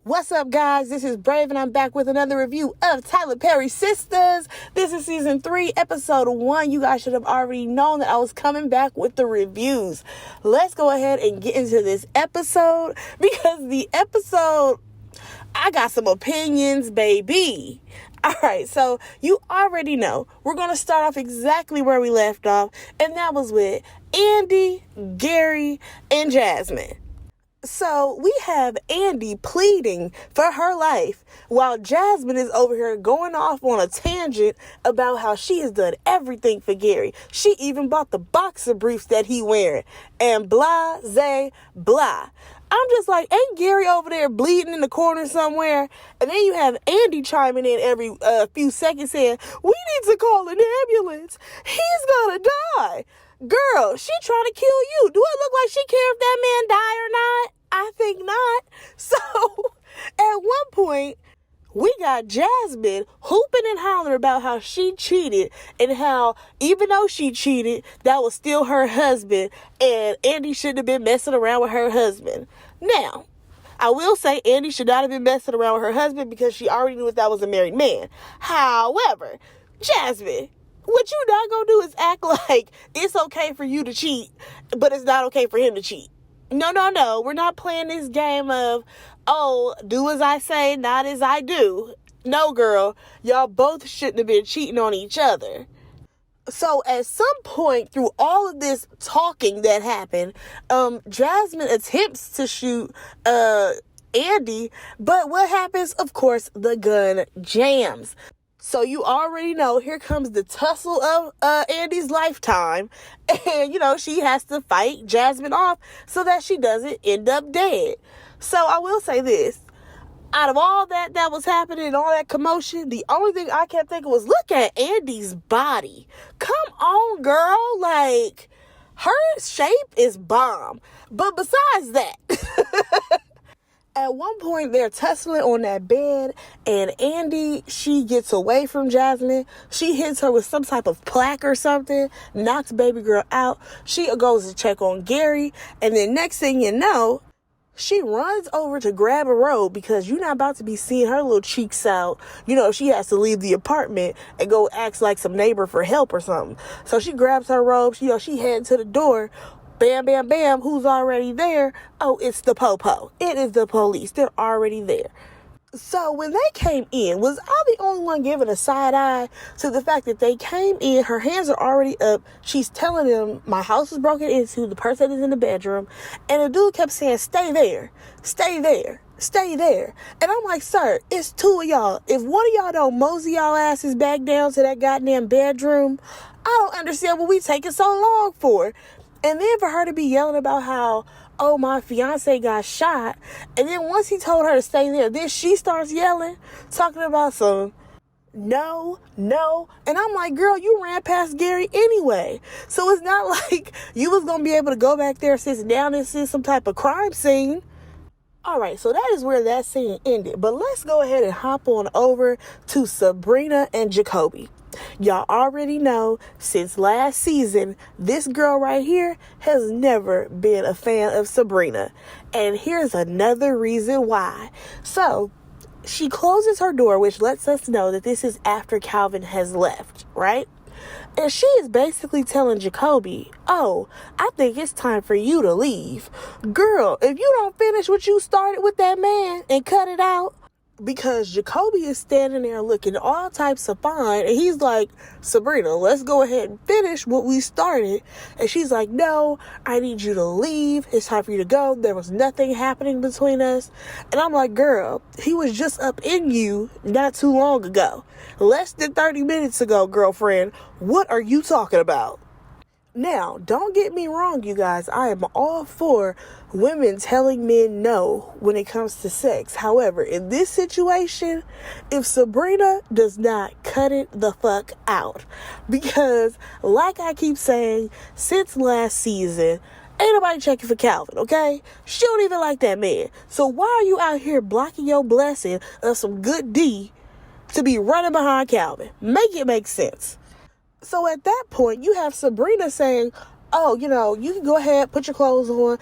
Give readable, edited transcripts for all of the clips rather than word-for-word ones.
What's up, guys? This is Brave, and I'm back with another review of Tyler Perry Sistas. This is season 3, episode 1. You guys should have already known that I was coming back with the reviews. Let's go ahead and get into this episode, because the episode, I got some opinions, baby. All right, so you already know we're going to start off exactly where we left off, and that was with Andy, Gary, and Jasmine. So we have Andy pleading for her life while Jasmine is over here going off on a tangent about how she has done everything for Gary. She even bought the boxer briefs that he wearing, and blah, zay, blah. I'm just like, ain't Gary over there bleeding in the corner somewhere? And then you have Andy chiming in every few seconds saying, we need to call an ambulance. He's gonna die. Girl, she trying to kill you. Do it look like she care if that man die or not? I think not. So, at one point, we got Jasmine hooping and hollering about how she cheated and how, even though she cheated, that was still her husband and Andy shouldn't have been messing around with her husband. Now, I will say Andy should not have been messing around with her husband because she already knew that was a married man. However, Jasmine, what you not gonna do is act like it's okay for you to cheat, but it's not okay for him to cheat. No. We're not playing this game of, oh, do as I say, not as I do. No, girl. Y'all both shouldn't have been cheating on each other. So at some point through all of this talking that happened, Jasmine attempts to shoot Andy, but what happens? Of course, the gun jams. So you already know, here comes the tussle of Andy's lifetime. And, she has to fight Jasmine off so that she doesn't end up dead. So I will say this. Out of all that was happening, all that commotion, the only thing I kept thinking was, look at Andy's body. Come on, girl. Like, her shape is bomb. But besides that... At one point, they're tussling on that bed, and Andy, she gets away from Jasmine. She hits her with some type of plaque or something, knocks baby girl out. She goes to check on Gary, and then next thing you know, she runs over to grab a robe because you're not about to be seeing her little cheeks out. She has to leave the apartment and go ask like some neighbor for help or something. So she grabs her robe. She heads to the door. Bam, bam, bam. Who's already there? Oh, it's the po-po. It is the police. They're already there. So when they came in, was I the only one giving a side eye to the fact that they came in? Her hands are already up. She's telling them, my house is broken into. The person is in the bedroom. And the dude kept saying, stay there. Stay there. Stay there. And I'm like, sir, it's two of y'all. If one of y'all don't mosey y'all asses back down to that goddamn bedroom, I don't understand what we taking so long for. And then for her to be yelling about how, oh, my fiance got shot. And then once he told her to stay there, then she starts yelling, talking about some no. And I'm like, girl, you ran past Gary anyway. So it's not like you was going to be able to go back there, sit down and see some type of crime scene. All right, so that is where that scene ended. But let's go ahead and hop on over to Sabrina and Jacoby. Y'all already know, since last season, this girl right here has never been a fan of Sabrina. And here's another reason why. So, she closes her door, which lets us know that this is after Calvin has left, right? And she is basically telling Jacoby, oh, I think it's time for you to leave. Girl, if you don't finish what you started with that man and cut it out, because Jacoby is standing there looking all types of fine. And he's like, Sabrina, let's go ahead and finish what we started. And she's like, no, I need you to leave. It's time for you to go. There was nothing happening between us. And I'm like, girl, he was just up in you not too long ago. Less than 30 minutes ago, girlfriend. What are you talking about? Now, don't get me wrong, you guys. I am all for women telling men no when it comes to sex. However, in this situation, if Sabrina does not cut it the fuck out, because like I keep saying, since last season, ain't nobody checking for Calvin, okay? She don't even like that man. So why are you out here blocking your blessing of some good D to be running behind Calvin? Make it make sense. So at that point, you have Sabrina saying, oh, you can go ahead, put your clothes on.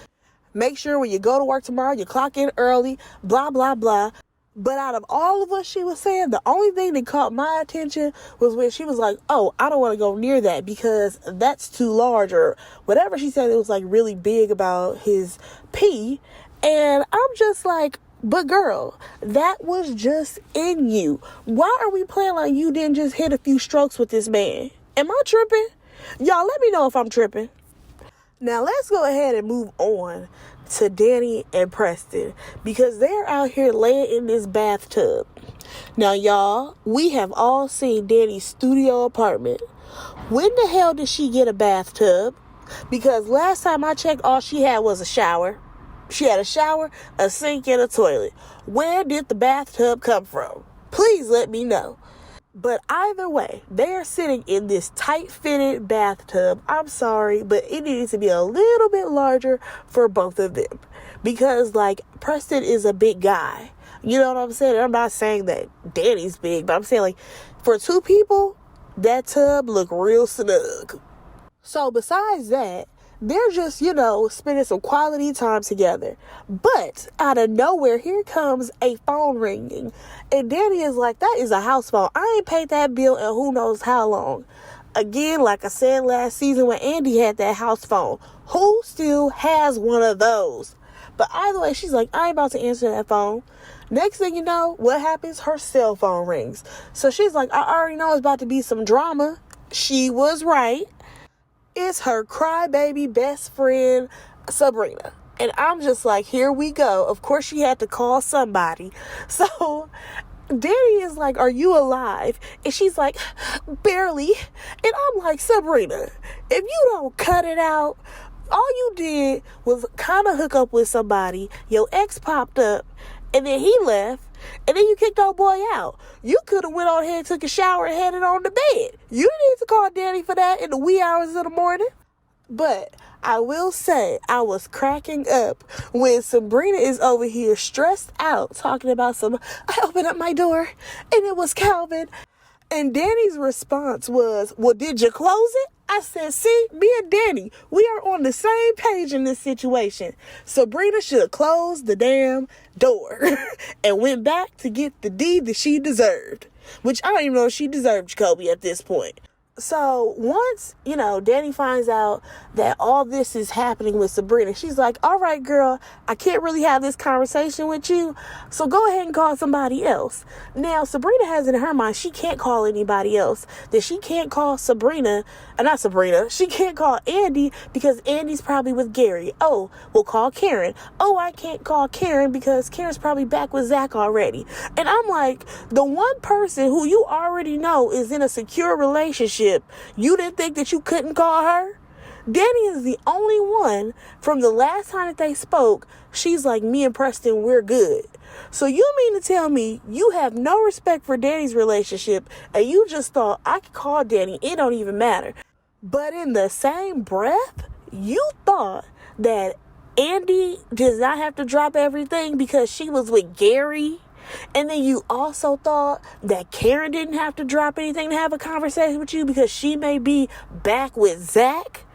Make sure when you go to work tomorrow, you clock in early, blah, blah, blah. But out of all of what she was saying, the only thing that caught my attention was when she was like, oh, I don't want to go near that because that's too large, or whatever she said. It was like really big about his pee. And I'm just like, but girl, that was just in you. Why are we playing like you didn't just hit a few strokes with this man? Am I tripping? Y'all, let me know if I'm tripping. Now, let's go ahead and move on to Danni and Preston, because they're out here laying in this bathtub. Now, y'all, we have all seen Danni's studio apartment. When the hell did she get a bathtub? Because last time I checked, all she had was a shower. She had a shower, a sink, and a toilet. Where did the bathtub come from? Please let me know. But either way, they are sitting in this tight-fitted bathtub. I'm sorry, but it needed to be a little bit larger for both of them. Because, like, Preston is a big guy. You know what I'm saying? I'm not saying that Danni's big, but I'm saying, like, for two people, that tub looked real snug. So, besides that, they're just, spending some quality time together. But out of nowhere, here comes a phone ringing. And Danni is like, that is a house phone. I ain't paid that bill in who knows how long. Again, like I said last season when Andy had that house phone. Who still has one of those? But either way, she's like, I ain't about to answer that phone. Next thing you know, what happens? Her cell phone rings. So she's like, I already know it's about to be some drama. She was right. It's her crybaby best friend, Sabrina. And I'm just like, here we go. Of course, she had to call somebody. So Danni is like, are you alive? And she's like, barely. And I'm like, Sabrina, if you don't cut it out, all you did was kind of hook up with somebody. Your ex popped up, and then he left. And then you kicked old boy out. You could have went on ahead, took a shower, and headed on to bed. You didn't need to call Danni for that in the wee hours of the morning. But I will say, I was cracking up when Sabrina is over here stressed out, talking about I opened up my door, and it was Calvin. And Danni's response was, well, did you close it? I said, see, me and Danni, we are on the same page in this situation. Sabrina should have closed the damn door and went back to get the deed that she deserved. Which I don't even know if she deserved Jacoby at this point. So once, Danni finds out that all this is happening with Sabrina, she's like, all right, girl, I can't really have this conversation with you, so go ahead and call somebody else. Now, Sabrina has in her mind she can't call anybody else, that she can't call she can't call Andy because Andy's probably with Gary. Oh, we'll call Karen. Oh, I can't call Karen because Karen's probably back with Zach already. And I'm like, the one person who you already know is in a secure relationship, you didn't think that you couldn't call her? Danni is the only one from the last time that they spoke. She's like, me and Preston, we're good. So you mean to tell me you have no respect for Danni's relationship and you just thought I could call Danni, it don't even matter. But in the same breath, you thought that Andy does not have to drop everything because she was with Gary? And then you also thought that Karen didn't have to drop anything to have a conversation with you because she may be back with Zach?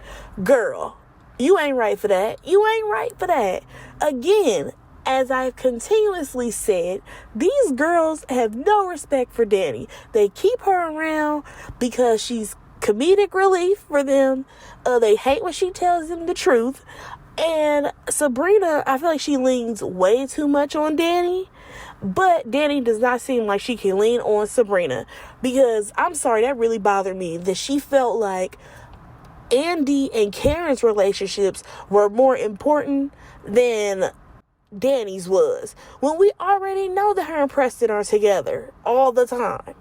Girl, you ain't right for that. You ain't right for that. Again, as I've continuously said, these girls have no respect for Danni. They keep her around because she's comedic relief for them. They hate when she tells them the truth. And Sabrina, I feel like she leans way too much on Danni. But Danni does not seem like she can lean on Sabrina. Because, I'm sorry, that really bothered me. That she felt like Andy and Karen's relationships were more important than Danni's was. When we already know that her and Preston are together all the time.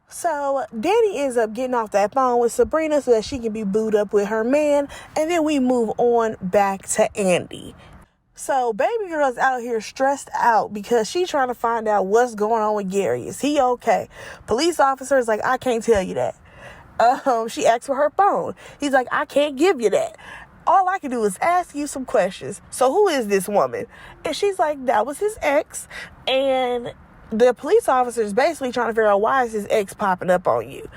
So, Danni ends up getting off that phone with Sabrina so that she can be booed up with her man. And then we move on back to Andy. So, baby girl's out here stressed out because she's trying to find out what's going on with Gary. Is he okay? Police officer is like, I can't tell you that. She asked for her phone. He's like, I can't give you that. All I can do is ask you some questions. So, who is this woman? And she's like, that was his ex. And the police officer is basically trying to figure out why is his ex popping up on you.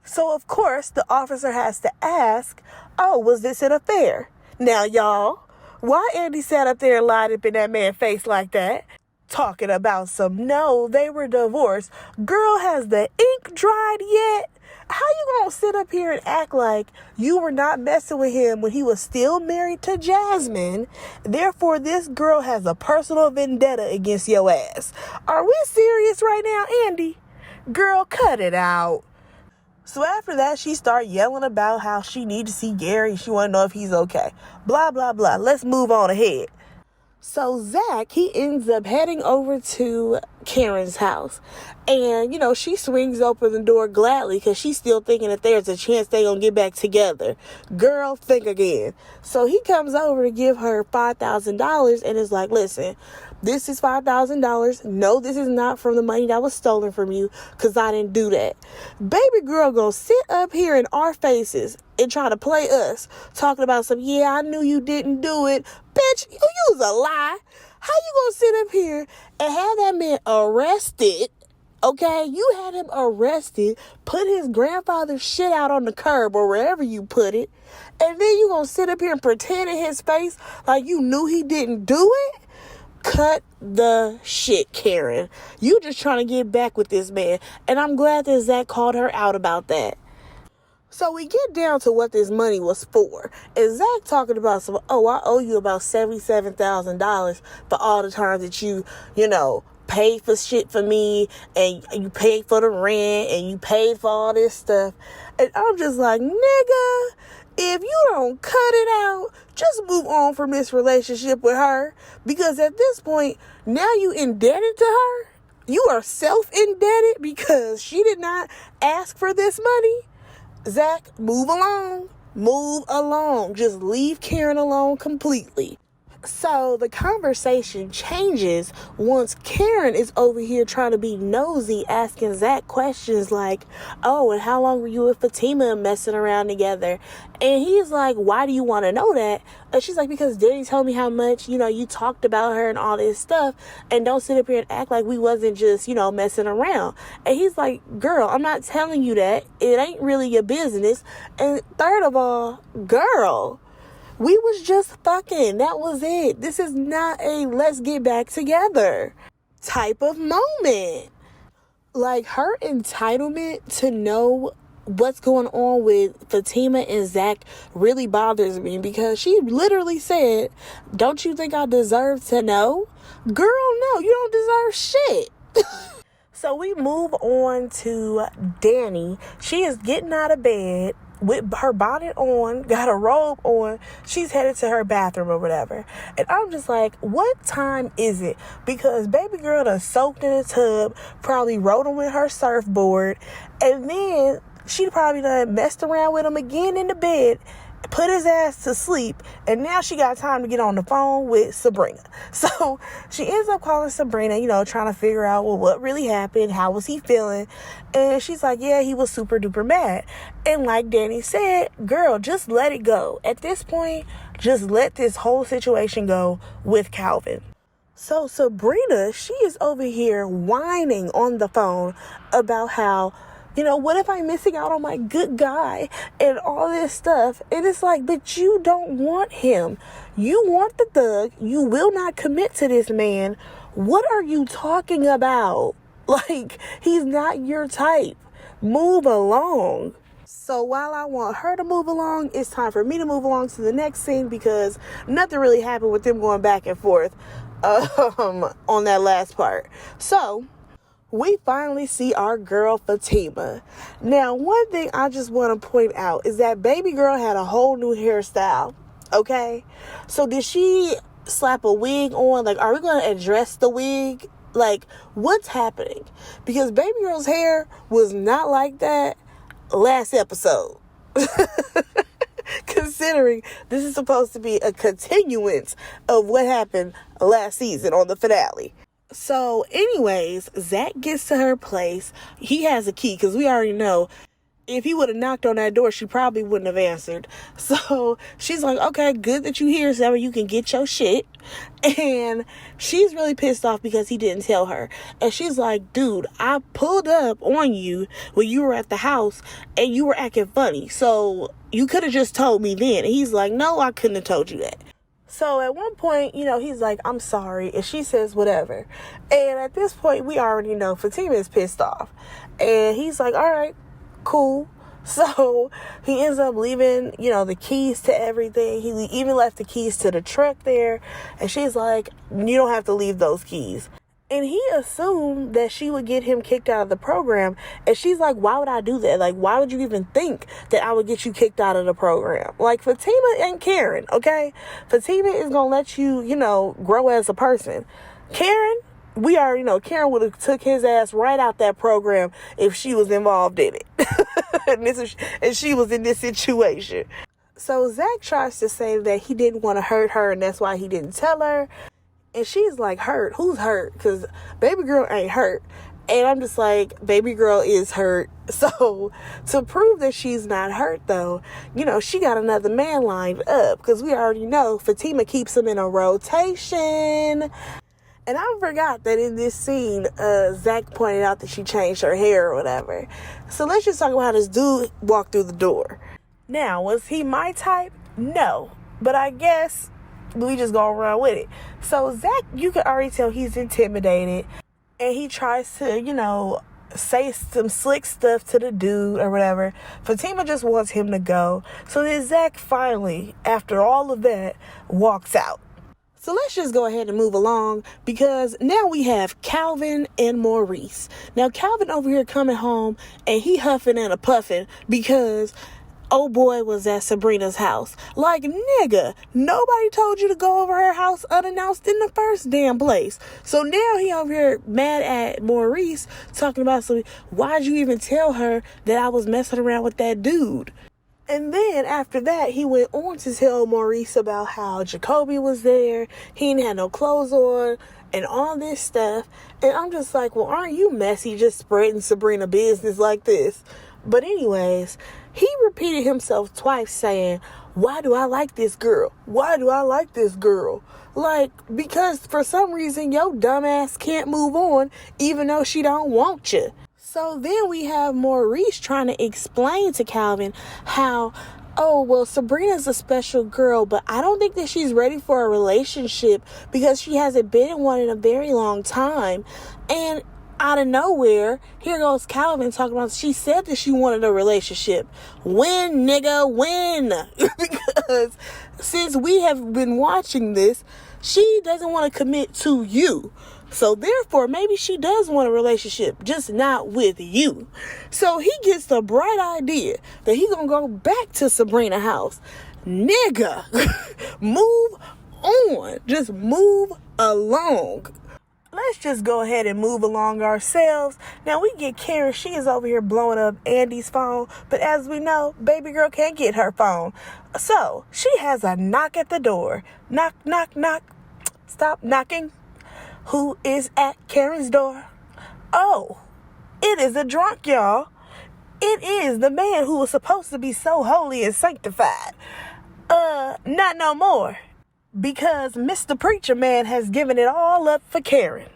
So, of course, the officer has to ask, oh, was this an affair? Now, y'all, Why Andy sat up there and lied up in that man's face like that? Talking about some, no, they were divorced. Girl, has the ink dried yet? How you gonna sit up here and act like you were not messing with him when he was still married to Jasmine? Therefore, this girl has a personal vendetta against your ass. Are we serious right now, Andy? Girl, cut it out. So after that, she started yelling about how she needs to see Gary. She want to know if he's okay. Blah, blah, blah. Let's move on ahead. So Zach, he ends up heading over to Karen's house. And, she swings open the door gladly because she's still thinking that there's a chance they're going to get back together. Girl, think again. So he comes over to give her $5,000 and is like, listen, this is $5,000. No, this is not from the money that was stolen from you because I didn't do that. Baby girl gonna sit up here in our faces and try to play us, talking about some, yeah, I knew you didn't do it. Bitch, you use a lie. How you gonna sit up here and have that man arrested? Okay, you had him arrested, put his grandfather's shit out on the curb or wherever you put it, and then you gonna sit up here and pretend in his face like you knew he didn't do it? Cut the shit, Karen. You just trying to get back with this man. And I'm glad that Zach called her out about that. So we get down to what this money was for. And Zach talking about some, I owe you about $77,000 for all the times that you paid for shit for me, and you paid for the rent, and you paid for all this stuff. And I'm just like, nigga, if you don't cut it out, just move on from this relationship with her. Because at this point, now you indebted to her. You are self-indebted because she did not ask for this money. Zach, move along. Move along. Just leave Karen alone completely. So the conversation changes once Karen is over here trying to be nosy, asking Zach questions like, oh, and how long were you with Fatima messing around together? And he's like, why do you want to know that? And she's like, because Danny told me how much, you talked about her and all this stuff, and don't sit up here and act like we wasn't just, messing around. And he's like, girl, I'm not telling you that. It ain't really your business. And third of all, girl, we was just fucking. That was it. This is not a let's get back together type of moment. Like, her entitlement to know what's going on with Fatima and Zach really bothers me, because she literally said, don't you think I deserve to know? Girl, no, you don't deserve shit. So we move on to Danni. She is getting out of bed with her bonnet on, got a robe on. She's headed to her bathroom or whatever. And I'm just like, what time is it? Because baby girl done soaked in a tub, probably rode him with her surfboard, and then she probably done messed around with him again in the bed, put his ass to sleep, and now she got time to get on the phone with Sabrina. So she ends up calling Sabrina, trying to figure out, well, what really happened? How was he feeling? And she's like, yeah, he was super duper mad. And like Danni said, girl, just let it go. At this point, just let this whole situation go with Calvin. So Sabrina, she is over here whining on the phone about how, what if I'm missing out on my good guy and all this stuff? And it's like, but you don't want him. You want the thug. You will not commit to this man. What are you talking about? Like, he's not your type. Move along. So while I want her to move along, it's time for me to move along to the next scene, because nothing really happened with them going back and forth on that last part. So we finally see our girl Fatima. Now, one thing I just want to point out is that baby girl had a whole new hairstyle. Okay? So did she slap a wig on? Like, are we going to address the wig? Like, what's happening? Because baby girl's hair was not like that last episode. Considering this is supposed to be a continuance of what happened last season on the finale. So anyways, Zach gets to her place. He has a key, because we already know if he would have knocked on that door, she probably wouldn't have answered. So she's like, okay, good that you here, so you can get your shit. And she's really pissed off because he didn't tell her. And she's like, dude, I pulled up on you when you were at the house and you were acting funny. So you could have just told me then. And he's like, no, I couldn't have told you that. So at one point, he's like, I'm sorry. And she says, whatever. And at this point, we already know Fatima is pissed off. And he's like, all right, cool. So he ends up leaving, the keys to everything. He even left the keys to the truck there. And she's like, you don't have to leave those keys. And he assumed that she would get him kicked out of the program. And she's like, why would I do that? Like, why would you even think that I would get you kicked out of the program? Like, Fatima ain't Karen, okay? Fatima is going to let you, grow as a person. Karen, we already know, Karen would have took his ass right out that program if she was involved in it. and she was in this situation. So Zach tries to say that he didn't want to hurt her and that's why he didn't tell her. And she's like, hurt? Who's hurt? Because baby girl ain't hurt. And I'm just like, baby girl is hurt. So to prove that she's not hurt, though, she got another man lined up. Because we already know Fatima keeps him in a rotation. And I forgot that in this scene, Zach pointed out that she changed her hair or whatever. So let's just talk about how this dude walked through the door. Now, was he my type? No. But I guess we just gonna run with it. So Zach, you can already tell he's intimidated. And he tries to, say some slick stuff to the dude or whatever. Fatima just wants him to go. So then Zach finally, after all of that, walks out. So let's just go ahead and move along because now we have Calvin and Maurice. Now Calvin over here coming home and he huffing and a puffing because oh boy was at Sabrina's house. Like, nigga, nobody told you to go over her house unannounced in the first damn place. So now he over here mad at Maurice talking about, so why'd you even tell her that I was messing around with that dude? And then after that, he went on to tell Maurice about how Jacoby was there. He didn't have no clothes on and all this stuff. And I'm just like, well, aren't you messy just spreading Sabrina business like this? But anyways, he repeated himself twice saying, why do I like this girl? Why do I like this girl? Like, because for some reason your dumbass can't move on even though she don't want you. So then we have Maurice trying to explain to Calvin how, oh, well, Sabrina's a special girl, but I don't think that she's ready for a relationship because she hasn't been in one in a very long time. And out of nowhere, here goes Calvin talking about, she said that she wanted a relationship. When, nigga, when? Because since we have been watching this, she doesn't want to commit to you. So therefore, maybe she does want a relationship, just not with you. So he gets the bright idea that he gonna go back to Sabrina's house. Nigga, move on. Just move along. Let's just go ahead and move along ourselves. Now we get Karen. She is over here blowing up Andy's phone. But as we know, baby girl can't get her phone. So she has a knock at the door. Knock, knock, knock. Stop knocking. Who is at Karen's door? Oh, it is a drunk, y'all. It is the man who was supposed to be so holy and sanctified. Not no more. Because Mr. Preacher Man has given it all up for Karen.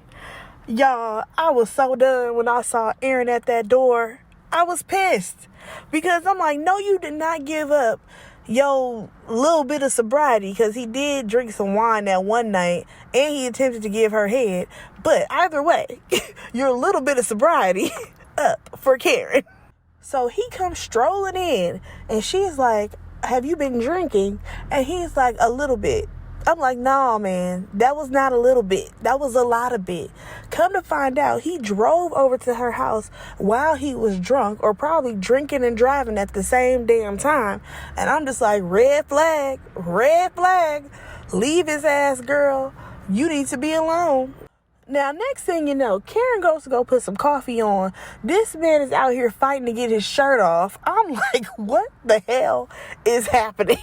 Y'all, I was so done when I saw Aaron at that door. I was pissed. Because I'm like, no, you did not give up your little bit of sobriety, because he did drink some wine that one night and he attempted to give her head. But either way, your little bit of sobriety up for Karen. So he comes strolling in and she's like, have you been drinking? And he's like, a little bit. I'm like, nah, man, that was not a little bit. That was a lot of bit. Come to find out, he drove over to her house while he was drunk, or probably drinking and driving at the same damn time. And I'm just like, red flag, leave his ass, girl. You need to be alone. Now, next thing you know, Karen goes to go put some coffee on. This man is out here fighting to get his shirt off. I'm like, what the hell is happening?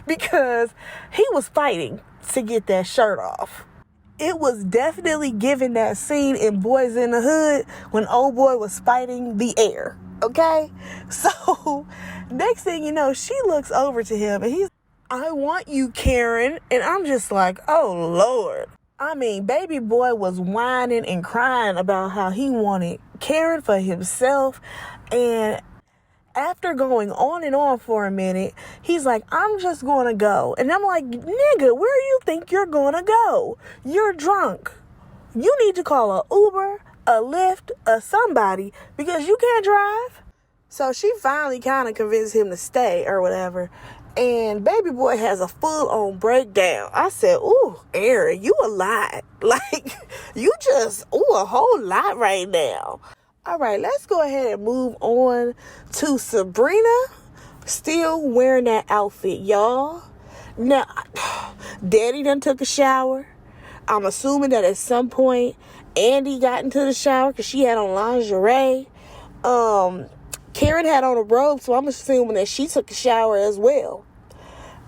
Because he was fighting to get that shirt off. It was definitely giving that scene in Boys in the Hood when old boy was fighting the air. Okay? So, next thing you know, she looks over to him and he's, I want you, Karen. And I'm just like, oh, Lord. I mean, baby boy was whining and crying about how he wanted Karen for himself. And After going on and on for a minute, he's like, I'm just going to go. And I'm like, nigga, where do you think you're going to go? You're drunk. You need to call a Uber, a Lyft, or somebody because you can't drive. So she finally kind of convinced him to stay or whatever. And baby boy has a full-on breakdown. I said, ooh, Aaron, you a lot. Like, you just, a whole lot right now. All right, let's go ahead and move on to Sabrina. Still wearing that outfit, y'all. Now, Daddy done took a shower. I'm assuming that at some point, Andy got into the shower because she had on lingerie. Karen had on a robe, so I'm assuming that she took a shower as well.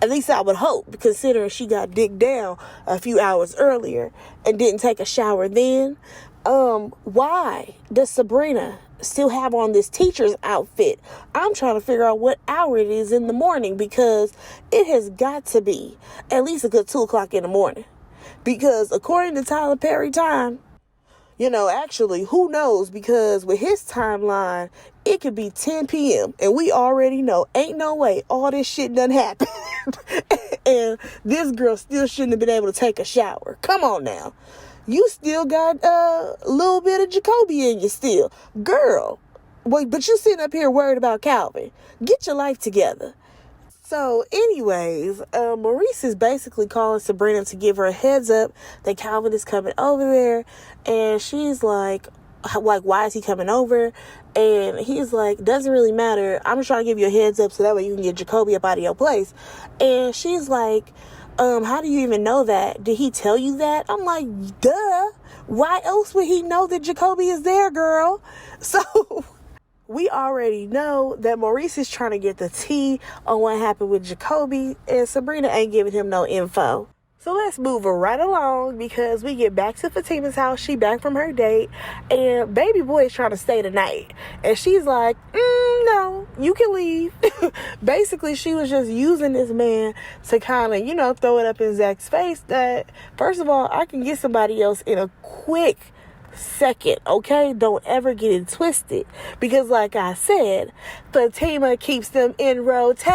At least I would hope, considering she got digged down a few hours earlier and didn't take a shower then. Why does Sabrina still have on this teacher's outfit? I'm trying to figure out what hour it is in the morning because it has got to be at least a good 2 o'clock in the morning. Because according to Tyler Perry time, actually, who knows? Because with his timeline, it could be 10 p.m. And we already know, ain't no way all this shit done happened. And this girl still shouldn't have been able to take a shower. Come on now. You still got a little bit of Jacoby in you still. Girl, wait, but you sitting up here worried about Calvin. Get your life together. So anyways, Maurice is basically calling Sabrina to give her a heads up that Calvin is coming over there. And she's like, why is he coming over? And he's like, doesn't really matter. I'm just trying to give you a heads up so that way you can get Jacoby up out of your place. And she's like, how do you even know that? Did he tell you that? I'm like, duh. Why else would he know that Jacoby is there, girl? So we already know that Maurice is trying to get the tea on what happened with Jacoby, and Sabrina ain't giving him no info. So let's move her right along because we get back to Fatima's house. She back from her date, and baby boy is trying to stay the night. And she's like, no, you can leave. Basically, she was just using this man to kind of, throw it up in Zach's face that, first of all, I can get somebody else in a quick second, okay? Don't ever get it twisted. Because like I said, Fatima keeps them in rotation.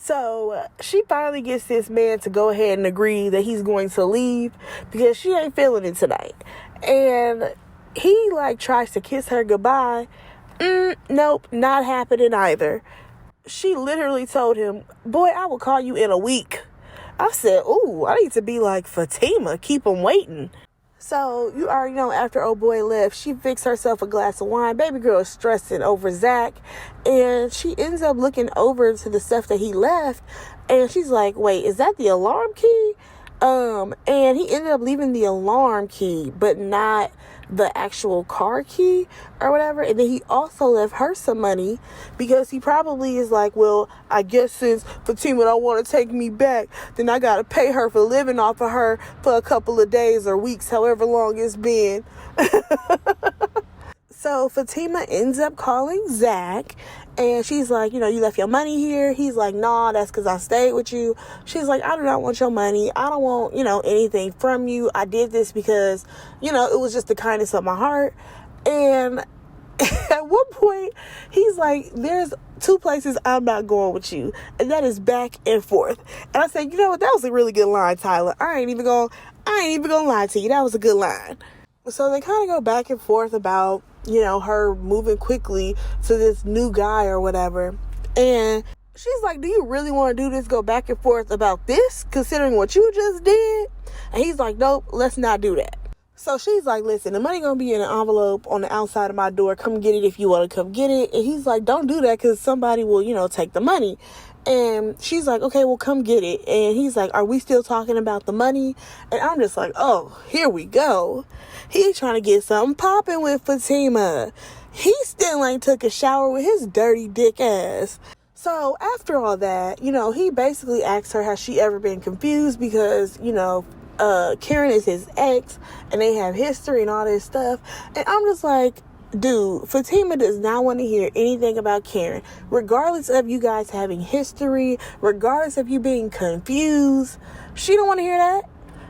So she finally gets this man to go ahead and agree that he's going to leave because she ain't feeling it tonight. And he tries to kiss her goodbye. Nope, not happening either. She literally told him, boy, I will call you in a week. I said, ooh, I need to be like Fatima, keep him waiting. So, you already know, after old boy left, she fixed herself a glass of wine. Baby girl is stressing over Zach. And she ends up looking over to the stuff that he left. And she's like, wait, is that the alarm key? And he ended up leaving the alarm key, but not the actual car key or whatever. And then he also left her some money because he probably is like, well, I guess since Fatima don't want to take me back, then I got to pay her for living off of her for a couple of days or weeks, however long it's been. So Fatima ends up calling Zach, and she's like, you left your money here. He's like, nah, that's because I stayed with you. She's like, I do not want your money. I don't want, anything from you. I did this because, it was just the kindness of my heart. And at one point, he's like, there's 2 places I'm not going with you, and that is back and forth. And I said, you know what? That was a really good line, Tyler. I ain't even gonna lie to you. That was a good line. So they kind of go back and forth about, her moving quickly to this new guy or whatever. And she's like, do you really want to do this, go back and forth about this, considering what you just did? And he's like, nope, let's not do that. So she's like, listen, the money gonna be in an envelope on the outside of my door. Come get it if you want to come get it. And he's like, don't do that because somebody will, take the money. And she's like, okay, well, come get it. And he's like, are we still talking about the money? And I'm just like, oh, here we go. He's trying to get something popping with Fatima. He still ain't took a shower with his dirty dick ass. So after all that, he basically asked her, has she ever been confused? Because, Karen is his ex and they have history and all this stuff. And I'm just like, dude, Fatima does not want to hear anything about Karen. Regardless of you guys having history, regardless of you being confused, she don't want to hear that.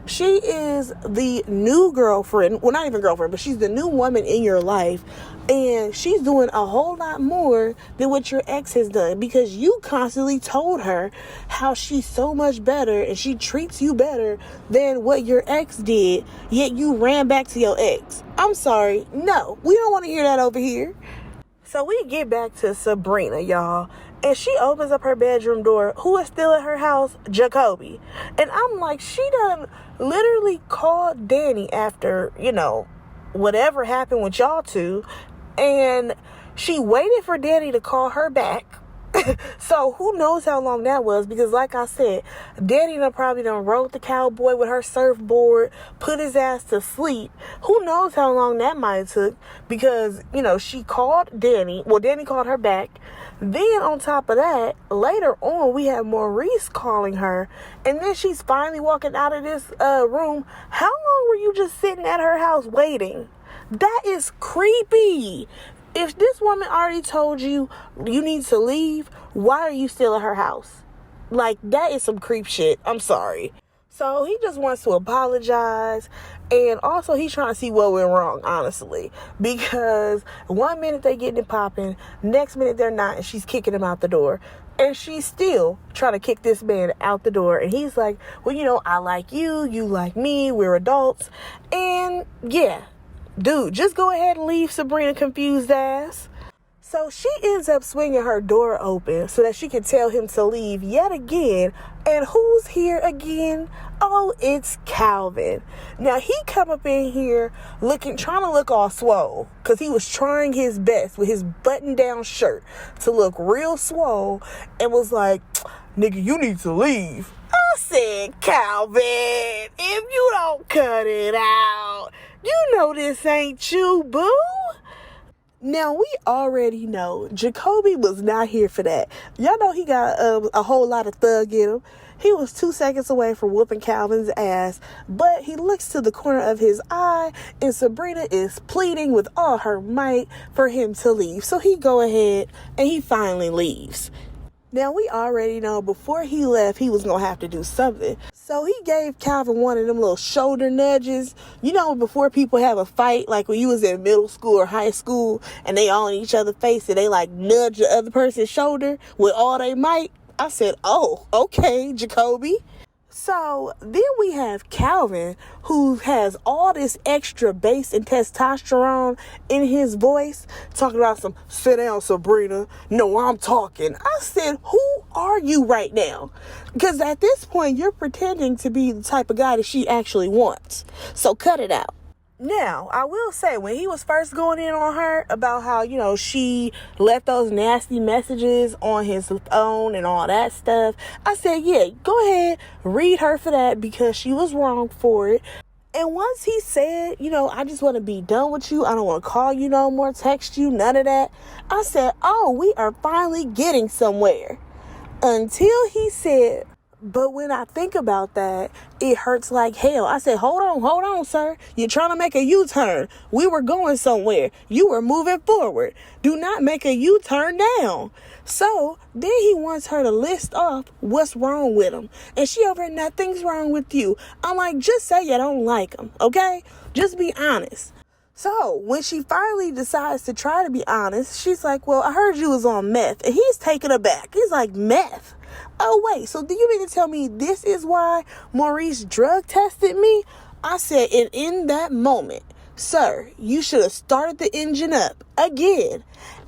she is the new girlfriend. Well, not even girlfriend, but she's the new woman in your life. And she's doing a whole lot more than what your ex has done, because you constantly told her how she's so much better and she treats you better than what your ex did, yet you ran back to your ex. I'm sorry. No, we don't want to hear that over here. So we get back to Sabrina, y'all. And she opens up her bedroom door. Who is still at her house? Jacoby. And I'm like, she done literally called Danni after, whatever happened with y'all two. And she waited for Danni to call her back. So who knows how long that was, because like I said, Danni probably rode the cowboy with her surfboard, put his ass to sleep. Who knows how long that might have took, because, she called Danni. Well, Danni called her back. Then on top of that, later on, we have Maurice calling her. And then she's finally walking out of this room. How long were you just sitting at her house waiting? That is creepy. If this woman already told you you need to leave, why are you still at her house? Like, that is some creep shit. I'm sorry. So he just wants to apologize. And also he's trying to see what went wrong, honestly. Because one minute they getting it popping, next minute they're not, and she's kicking him out the door. And she's still trying to kick this man out the door. And he's like, well, I like you, you like me, we're adults. And yeah. Dude, just go ahead and leave Sabrina confused ass. So she ends up swinging her door open so that she can tell him to leave yet again. And who's here again? Oh, it's Calvin. Now, he come up in here trying to look all swole, because he was trying his best with his button-down shirt to look real swole, and was like, nigga, you need to leave. I said, Calvin, if you don't cut it out, you know this ain't you, boo. Now, we already know Jacoby was not here for that. Y'all know he got a whole lot of thug in him. He was 2 seconds away from whooping Calvin's ass, but he looks to the corner of his eye, and Sabrina is pleading with all her might for him to leave. So he go ahead, and he finally leaves. Now, we already know before he left, he was going to have to do something. So he gave Calvin one of them little shoulder nudges. Before people have a fight, like when you was in middle school or high school, and they all in each other's face, and they like nudge the other person's shoulder with all they might. I said, oh, okay, Jacoby. So then we have Calvin, who has all this extra bass and testosterone in his voice, talking about some, sit down, Sabrina. No, I'm talking. I said, who are you right now? Because at this point, you're pretending to be the type of guy that she actually wants. So cut it out. Now, I will say, when he was first going in on her about how, she left those nasty messages on his phone and all that stuff, I said, yeah, go ahead, read her for that, because she was wrong for it. And once he said, I just want to be done with you, I don't want to call you no more, text you, none of that, I said, oh, we are finally getting somewhere. Until he said, but when I think about that, it hurts like hell. I said, hold on, sir. You're trying to make a U-turn. We were going somewhere. You were moving forward. Do not make a U-turn now. So then he wants her to list off what's wrong with him. And she over here, nothing's wrong with you. I'm like, just say you don't like him, okay? Just be honest. So when she finally decides to try to be honest, she's like, well, I heard you was on meth. And he's taken aback. He's like, meth? Oh, wait, so do you mean to tell me this is why Maurice drug tested me? I said, and in that moment, sir, you should have started the engine up again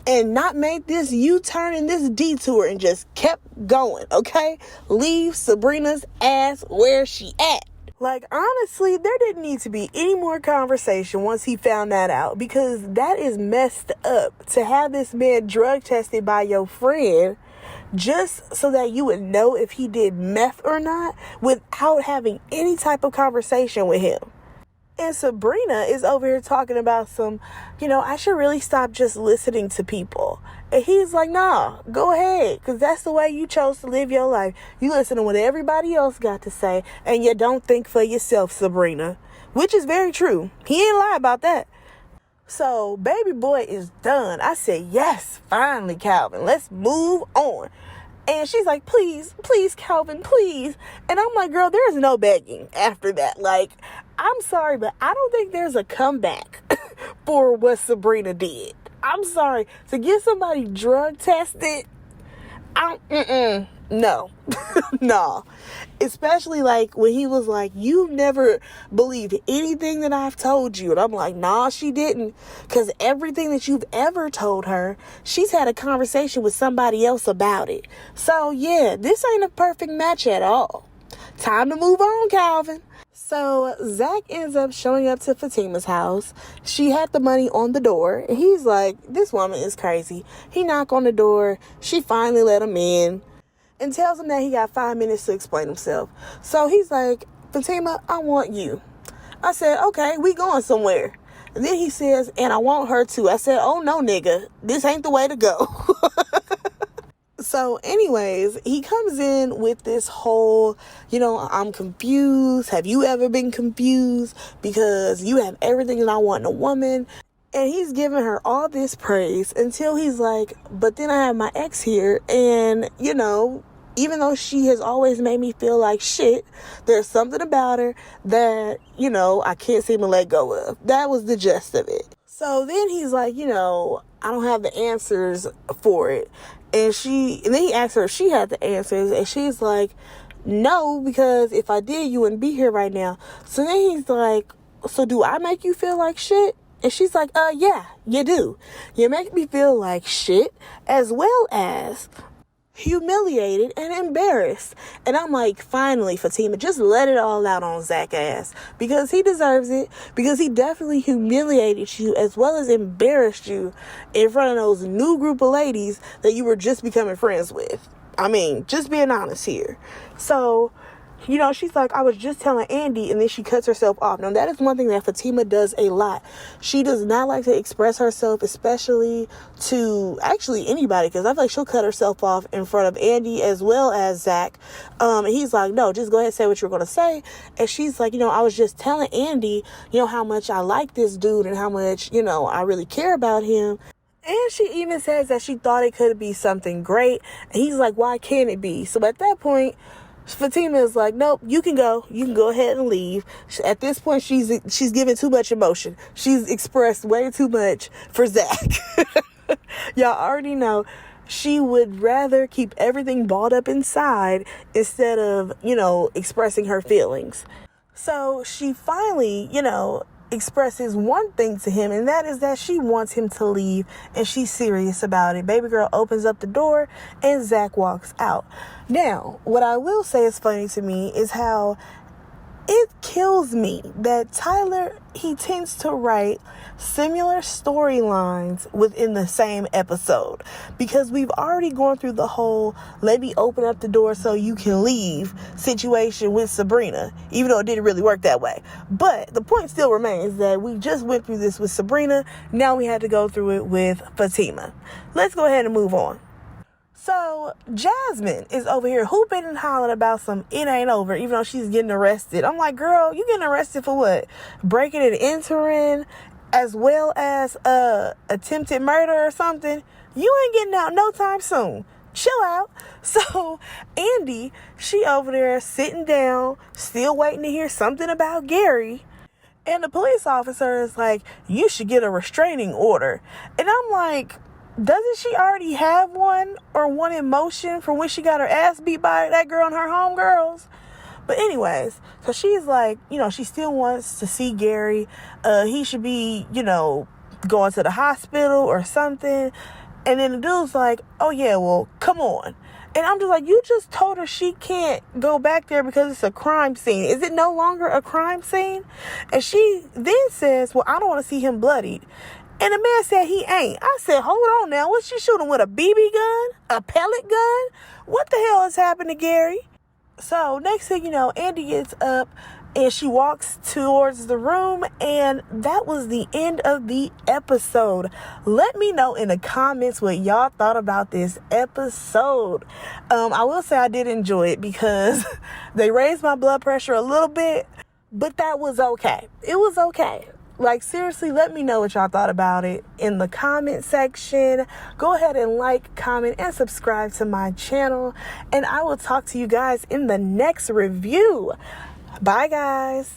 and not made this U-turn and this detour and just kept going, okay? Leave Sabrina's ass where she at. Like, honestly, there didn't need to be any more conversation once he found that out, because that is messed up to have this man drug tested by your friend just so that you would know if he did meth or not without having any type of conversation with him. And Sabrina is over here talking about I should really stop just listening to people. And he's like, nah, go ahead, because that's the way you chose to live your life. You listen to what everybody else got to say, and you don't think for yourself, Sabrina. Which is very true. He ain't lie about that. So, baby boy is done. I said, yes, finally, Calvin. Let's move on. And she's like, please, please, Calvin, please. And I'm like, girl, there's no begging after that. Like, I'm sorry, but I don't think there's a comeback for what Sabrina did. I'm sorry. To get somebody drug tested, no. No. Especially like when he was like, you never believed anything that I've told you. And I'm like, nah, she didn't. Because everything that you've ever told her, she's had a conversation with somebody else about it. So yeah, this ain't a perfect match at all. Time to move on, Calvin. So Zach ends up showing up to Fatima's house. She had the money on the door. And he's like, this woman is crazy. He knocked on the door. She finally let him in and tells him that he got 5 minutes to explain himself. So he's like, Fatima, I want you. I said, okay, we going somewhere. And then he says, and I want her too. I said, oh no, nigga, this ain't the way to go. So anyways, he comes in with this whole, I'm confused. Have you ever been confused? Because you have everything that I want in a woman. And he's giving her all this praise until he's like, but then I have my ex here. And, even though she has always made me feel like shit, there's something about her that, I can't seem to let go of. That was the gist of it. So then he's like, I don't have the answers for it. And then he asked her if she had the answers. And she's like, no, because if I did, you wouldn't be here right now. So then he's like, so do I make you feel like shit? And she's like, yeah, you do. You make me feel like shit, as well as humiliated and embarrassed. And I'm like, finally, Fatima, just let it all out on Zach ass, because he deserves it, because he definitely humiliated you as well as embarrassed you in front of those new group of ladies that you were just becoming friends with. I mean, just being honest here. So, she's like, I was just telling Andy, and then she cuts herself off. Now, that is one thing that Fatima does a lot. She does not like to express herself, especially to actually anybody, because I feel like she'll cut herself off in front of Andy as well as Zach. And he's like, no, just go ahead and say what you're going to say. And she's like, I was just telling Andy, how much I like this dude and how much, I really care about him. And she even says that she thought it could be something great. And he's like, why can't it be? So at that point, Fatima is like, nope, you can go. You can go ahead and leave. At this point, she's giving too much emotion. She's expressed way too much for Zach. Y'all already know she would rather keep everything balled up inside instead of, expressing her feelings. So she finally, expresses one thing to him, and that is that she wants him to leave, and she's serious about it. Baby girl opens up the door, and Zach walks out. Now, what I will say is funny to me is how it kills me that Tyler, he tends to write similar storylines within the same episode, because we've already gone through the whole let me open up the door so you can leave situation with Sabrina, even though it didn't really work that way. But the point still remains that we just went through this with Sabrina. Now we had to go through it with Fatima. Let's go ahead and move on. So Jasmine is over here hooping and hollering about some it ain't over, even though she's getting arrested. I'm like, girl, you getting arrested for what? Breaking and entering, as well as attempted murder or something. You ain't getting out no time soon. Chill out. So Andy, she over there sitting down, still waiting to hear something about Gary. And the police officer is like, you should get a restraining order. And I'm like, doesn't she already have one, or one in motion from when she got her ass beat by that girl and her homegirls? But anyways, so she's like, she still wants to see Gary. He should be, going to the hospital or something. And then the dude's like, oh yeah, well, come on. And I'm just like, you just told her she can't go back there because it's a crime scene. Is it no longer a crime scene? And she then says, well, I don't want to see him bloodied. And the man said he ain't. I said, hold on now. What's she shooting with, a BB gun? A pellet gun? What the hell has happened to Gary? So next thing you know, Andy gets up and she walks towards the room, and that was the end of the episode. Let me know in the comments what y'all thought about this episode. I will say I did enjoy it because they raised my blood pressure a little bit, but that was okay. It was okay. Like, seriously, let me know what y'all thought about it in the comment section. Go ahead and like, comment, and subscribe to my channel. And I will talk to you guys in the next review. Bye, guys.